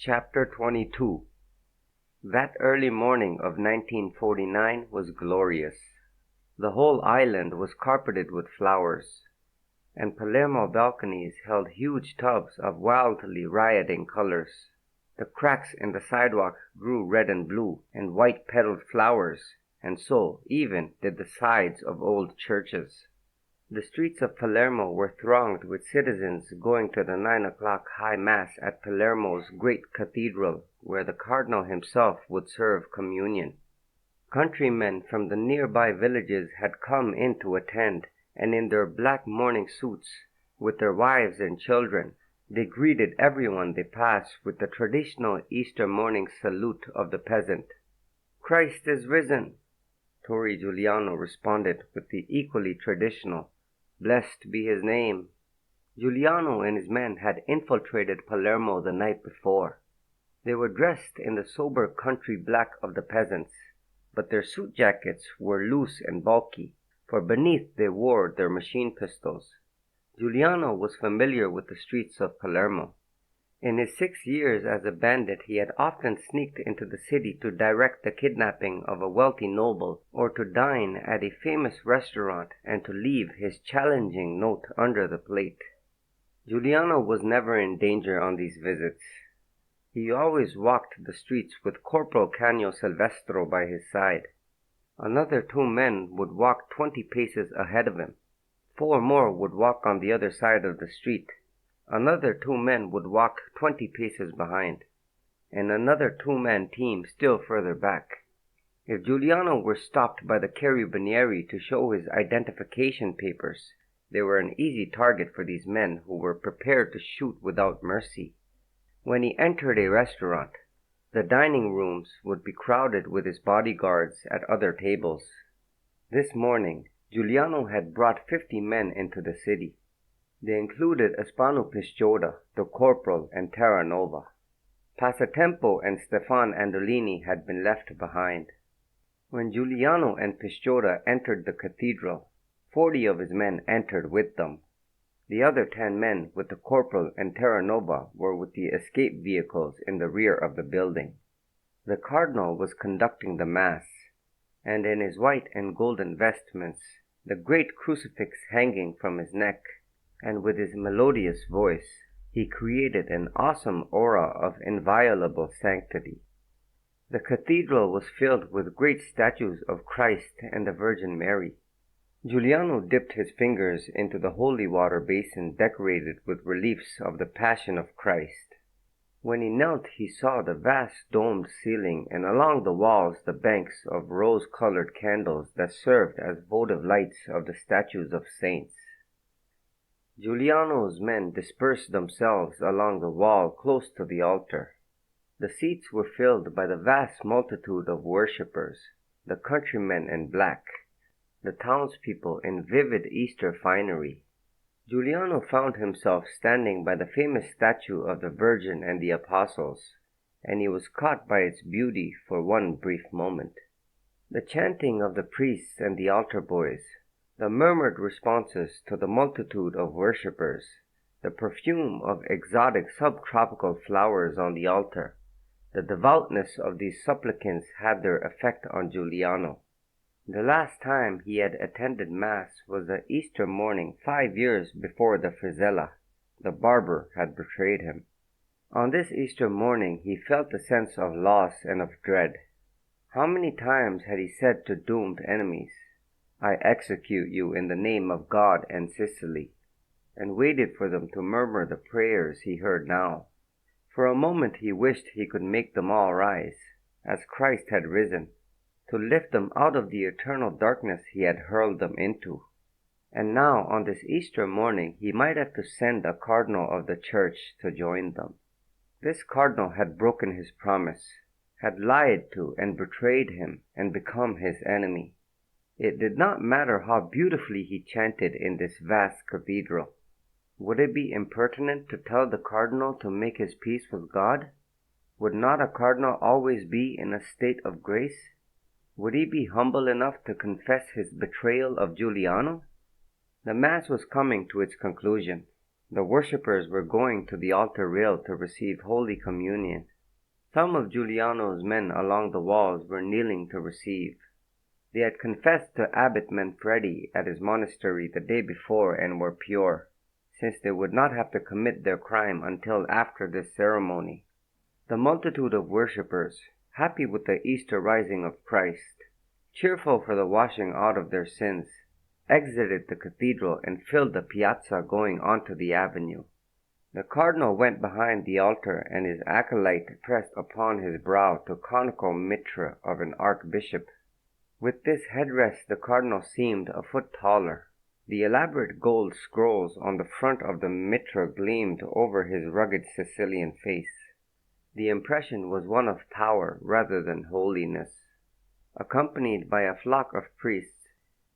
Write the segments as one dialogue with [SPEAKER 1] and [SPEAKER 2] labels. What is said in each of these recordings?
[SPEAKER 1] Chapter 22. That early morning of 1949 was glorious. The whole island was carpeted with flowers, and Palermo balconies held huge tubs of wildly rioting colors. The cracks in the sidewalk grew red and blue and white-petaled flowers, and so even did the sides of old churches. The streets of Palermo were thronged with citizens going to the 9 o'clock high mass at Palermo's great cathedral, where the cardinal himself would serve communion. Countrymen from the nearby villages had come in to attend, and in their black mourning suits, with their wives and children, they greeted everyone they passed with the traditional Easter morning salute of the peasant. "Christ is risen!" Torre Giuliano responded with the equally traditional, "Blessed be his name." Giuliano and his men had infiltrated Palermo the night before. They were dressed in the sober country black of the peasants, but their suit jackets were loose and bulky, for beneath they wore their machine pistols. Giuliano was familiar with the streets of Palermo. In his 6 years as a bandit, he had often sneaked into the city to direct the kidnapping of a wealthy noble, or to dine at a famous restaurant and to leave his challenging note under the plate. Giuliano was never in danger on these visits. He always walked the streets with Corporal Canio Silvestro by his side. Another 2 men would walk 20 paces ahead of him. 4 more would walk on the other side of the street. Another 2 men would walk 20 paces behind, and another 2-man team still further back. If Giuliano were stopped by the carabinieri to show his identification papers, they were an easy target for these men who were prepared to shoot without mercy. When he entered a restaurant, the dining rooms would be crowded with his bodyguards at other tables. This morning, Giuliano had brought 50 men into the city. They included Aspano Pisciotta, the corporal, and Terranova. Passatempo and Stefan Andolini had been left behind. When Giuliano and Pisciotta entered the cathedral, 40 of his men entered with them. The other 10 men with the corporal and Terranova were with the escape vehicles in the rear of the building. The cardinal was conducting the mass, and in his white and golden vestments, the great crucifix hanging from his neck, and with his melodious voice, he created an awesome aura of inviolable sanctity. The cathedral was filled with great statues of Christ and the Virgin Mary. Giuliano dipped his fingers into the holy water basin decorated with reliefs of the Passion of Christ. When he knelt, he saw the vast domed ceiling, and along the walls the banks of rose-colored candles that served as votive lights of the statues of saints. Giuliano's men dispersed themselves along the wall close to the altar. The seats were filled by the vast multitude of worshippers, the countrymen in black, the townspeople in vivid Easter finery. Giuliano found himself standing by the famous statue of the Virgin and the Apostles, and he was caught by its beauty for one brief moment. The chanting of the priests and the altar boys, the murmured responses to the multitude of worshippers, the perfume of exotic subtropical flowers on the altar, the devoutness of these supplicants had their effect on Giuliano. The last time he had attended Mass was the Easter morning 5 years before the Frizella. The barber had betrayed him. On this Easter morning he felt a sense of loss and of dread. How many times had he said to doomed enemies, "I execute you in the name of God and Sicily," and waited for them to murmur the prayers he heard now. For a moment he wished he could make them all rise, as Christ had risen, to lift them out of the eternal darkness he had hurled them into. And now, on this Easter morning, he might have to send a cardinal of the church to join them. This cardinal had broken his promise, had lied to and betrayed him, and become his enemy. It did not matter how beautifully he chanted in this vast cathedral. Would it be impertinent to tell the cardinal to make his peace with God? Would not a cardinal always be in a state of grace? Would he be humble enough to confess his betrayal of Giuliano? The Mass was coming to its conclusion. The worshippers were going to the altar rail to receive Holy Communion. Some of Giuliano's men along the walls were kneeling to receive. They had confessed to Abbot Manfredi at his monastery the day before and were pure, since they would not have to commit their crime until after this ceremony. The multitude of worshippers, happy with the Easter rising of Christ, cheerful for the washing out of their sins, exited the cathedral and filled the piazza going onto the avenue. The cardinal went behind the altar, and his acolyte pressed upon his brow the conical mitre of an archbishop. With this headdress the cardinal seemed a foot taller. The elaborate gold scrolls on the front of the mitre gleamed over his rugged Sicilian face. The impression was one of power rather than holiness. Accompanied by a flock of priests,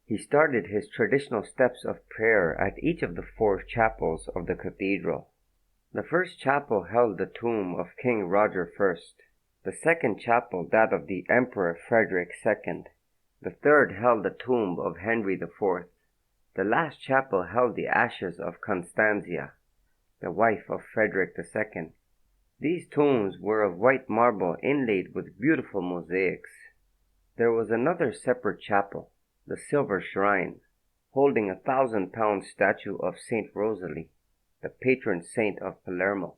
[SPEAKER 1] he started his traditional steps of prayer at each of the 4 chapels of the cathedral. The first chapel held the tomb of King Roger I, the second chapel that of the Emperor Frederick II, the third held the tomb of Henry IV. The last chapel held the ashes of Constantia, the wife of Frederick II. These tombs were of white marble inlaid with beautiful mosaics. There was another separate chapel, the Silver Shrine, holding a 1,000-pound statue of Saint Rosalie, the patron saint of Palermo,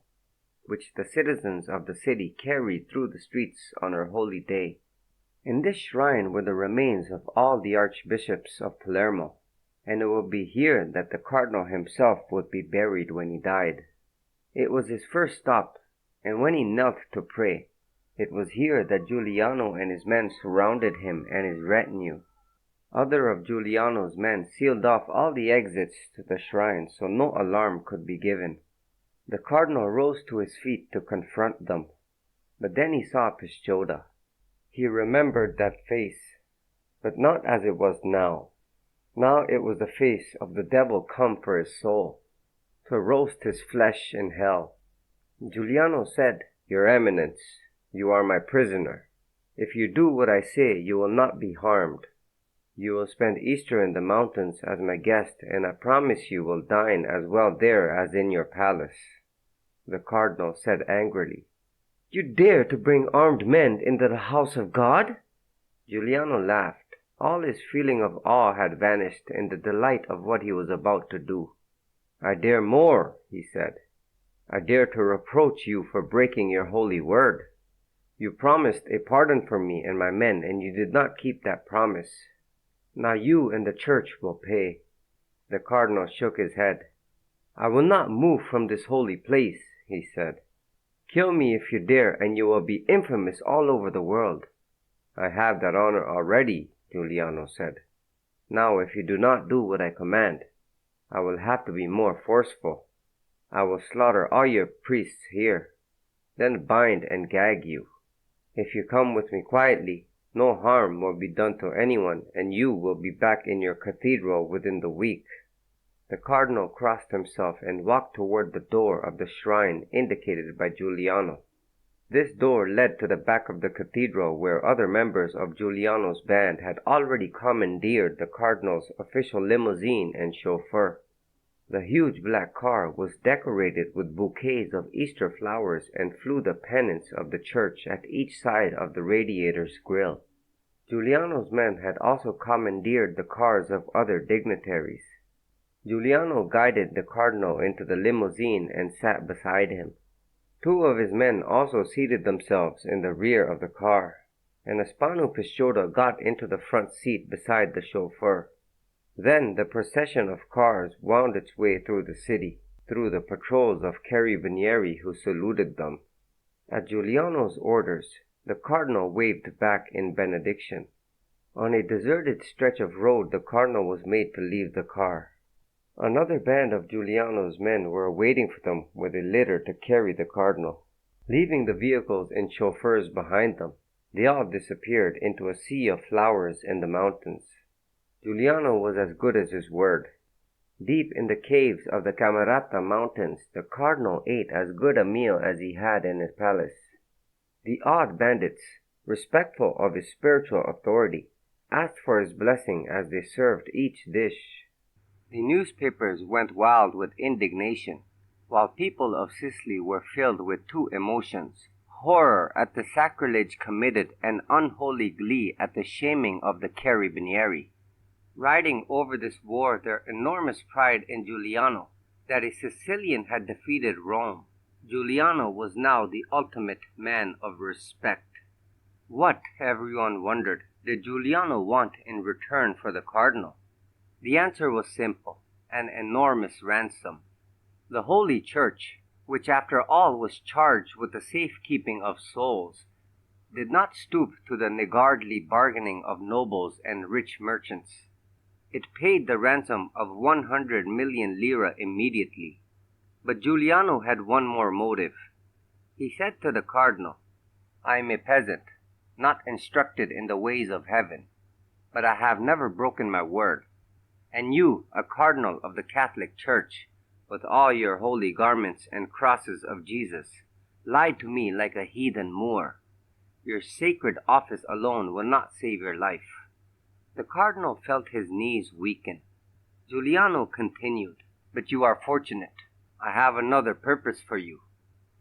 [SPEAKER 1] which the citizens of the city carried through the streets on her holy day. In this shrine were the remains of all the archbishops of Palermo, and it would be here that the cardinal himself would be buried when he died. It was his first stop, and when he knelt to pray, it was here that Giuliano and his men surrounded him and his retinue. Other of Giuliano's men sealed off all the exits to the shrine so no alarm could be given. The cardinal rose to his feet to confront them, but then he saw Pisciotta. He remembered that face, but not as it was now. Now it was the face of the devil come for his soul, to roast his flesh in hell. Giuliano said, "Your Eminence, you are my prisoner. If you do what I say, you will not be harmed. You will spend Easter in the mountains as my guest, and I promise you will dine as well there as in your palace." The cardinal said angrily, "You dare to bring armed men into the house of God?" Giuliano laughed. All his feeling of awe had vanished in the delight of what he was about to do. "I dare more," he said. "I dare to reproach you for breaking your holy word. You promised a pardon for me and my men, and you did not keep that promise. Now you and the church will pay." The cardinal shook his head. "I will not move from this holy place," he said. "Kill me if you dare, and you will be infamous all over the world." "I have that honor already," Giuliano said. "Now if you do not do what I command, I will have to be more forceful. I will slaughter all your priests here, then bind and gag you. If you come with me quietly, no harm will be done to anyone, and you will be back in your cathedral within the week." The cardinal crossed himself and walked toward the door of the shrine indicated by Giuliano. This door led to the back of the cathedral, where other members of Giuliano's band had already commandeered the cardinal's official limousine and chauffeur. The huge black car was decorated with bouquets of Easter flowers and flew the pennants of the church at each side of the radiator's grille. Giuliano's men had also commandeered the cars of other dignitaries. Giuliano guided the cardinal into the limousine and sat beside him. 2 of his men also seated themselves in the rear of the car, and Aspano Pisciotta got into the front seat beside the chauffeur. Then the procession of cars wound its way through the city, through the patrols of carabinieri who saluted them. At Giuliano's orders, the cardinal waved back in benediction. On a deserted stretch of road, the cardinal was made to leave the car. Another band of Giuliano's men were waiting for them with a litter to carry the cardinal. Leaving the vehicles and chauffeurs behind them, they all disappeared into a sea of flowers in the mountains. Giuliano was as good as his word. Deep in the caves of the Camerata mountains, the cardinal ate as good a meal as he had in his palace. The odd bandits, respectful of his spiritual authority, asked for his blessing as they served each dish. The newspapers went wild with indignation, while people of Sicily were filled with 2 emotions, horror at the sacrilege committed, and unholy glee at the shaming of the carabinieri. Riding over this war their enormous pride in Giuliano, that a Sicilian had defeated Rome. Giuliano was now the ultimate man of respect. What, everyone wondered, did Giuliano want in return for the cardinal? The answer was simple: an enormous ransom. The Holy Church, which after all was charged with the safekeeping of souls, did not stoop to the niggardly bargaining of nobles and rich merchants. It paid the ransom of 100 million lire immediately. But Giuliano had one more motive. He said to the cardinal, "I am a peasant, not instructed in the ways of heaven, but I have never broken my word. And you, a cardinal of the Catholic Church, with all your holy garments and crosses of Jesus, lied to me like a heathen Moor. Your sacred office alone will not save your life." The cardinal felt his knees weaken. Giuliano continued, "But you are fortunate. I have another purpose for you."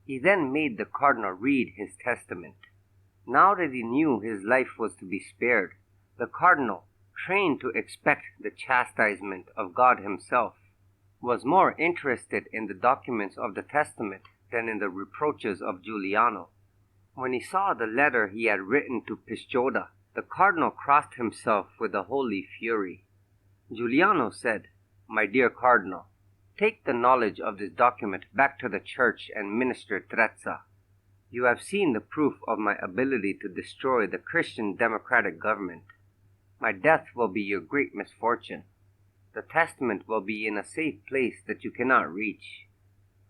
[SPEAKER 1] He then made the cardinal read his testament. Now that he knew his life was to be spared, the cardinal, trained to expect the chastisement of God himself, was more interested in the documents of the testament than in the reproaches of Giuliano. When he saw the letter he had written to Pisciotta, the cardinal crossed himself with a holy fury. Giuliano said, "My dear cardinal, take the knowledge of this document back to the church and Minister Trezza. You have seen the proof of my ability to destroy the Christian democratic government. My death will be your great misfortune. The testament will be in a safe place that you cannot reach.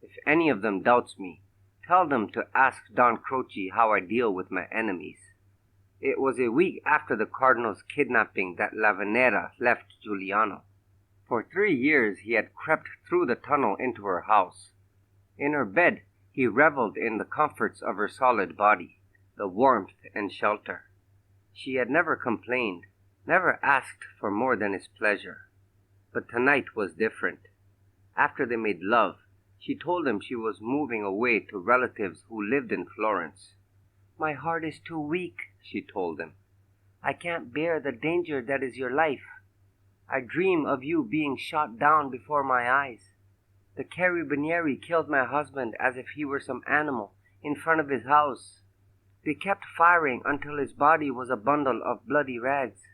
[SPEAKER 1] If any of them doubts me, tell them to ask Don Croce how I deal with my enemies." It was a week after the cardinal's kidnapping that Lavanera left Giuliano. For 3 years he had crept through the tunnel into her house. In her bed he reveled in the comforts of her solid body, the warmth and shelter. She had never complained, never asked for more than his pleasure. But tonight was different. After they made love, she told him she was moving away to relatives who lived in Florence. "My heart is too weak," she told him. "I can't bear the danger that is your life. I dream of you being shot down before my eyes. The carabinieri killed my husband as if he were some animal in front of his house. They kept firing until his body was a bundle of bloody rags.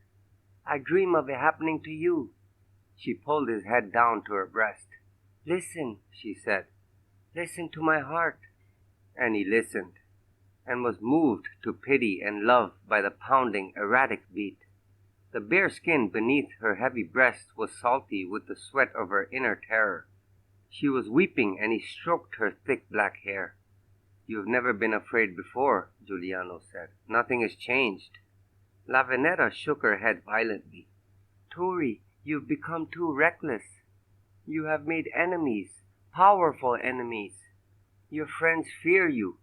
[SPEAKER 1] I dream of it happening to you." She pulled his head down to her breast. "Listen," she said. "Listen to my heart." And he listened, and was moved to pity and love by the pounding, erratic beat. The bare skin beneath her heavy breast was salty with the sweat of her inner terror. She was weeping, and he stroked her thick black hair. "You've never been afraid before," Giuliano said. "Nothing has changed." Lavanera shook her head violently. "Turi, you've become too reckless. You have made enemies, powerful enemies. Your friends fear you.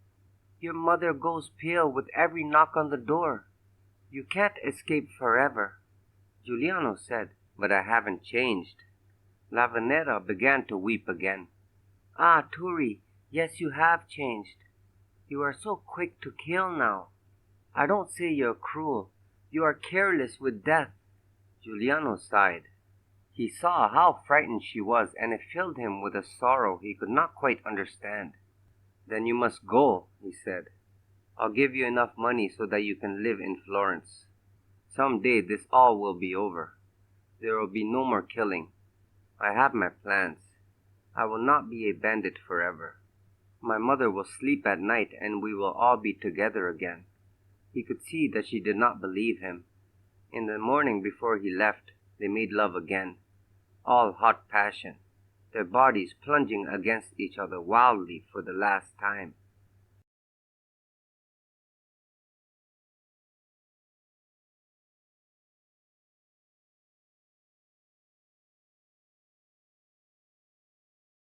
[SPEAKER 1] Your mother goes pale with every knock on the door. You can't escape forever." Giuliano said, "But I haven't changed." Lavanera began to weep again. "Ah, Turi, yes, you have changed. You are so quick to kill now. I don't say you're cruel. You are careless with death." Giuliano sighed. He saw how frightened she was, and it filled him with a sorrow he could not quite understand. "Then you must go," he said. "I'll give you enough money so that you can live in Florence. Some day this all will be over. There will be no more killing. I have my plans. I will not be a bandit forever. My mother will sleep at night, and we will all be together again." He could see that she did not believe him. In the morning before he left, they made love again, all hot passion, their bodies plunging against each other wildly for the last time.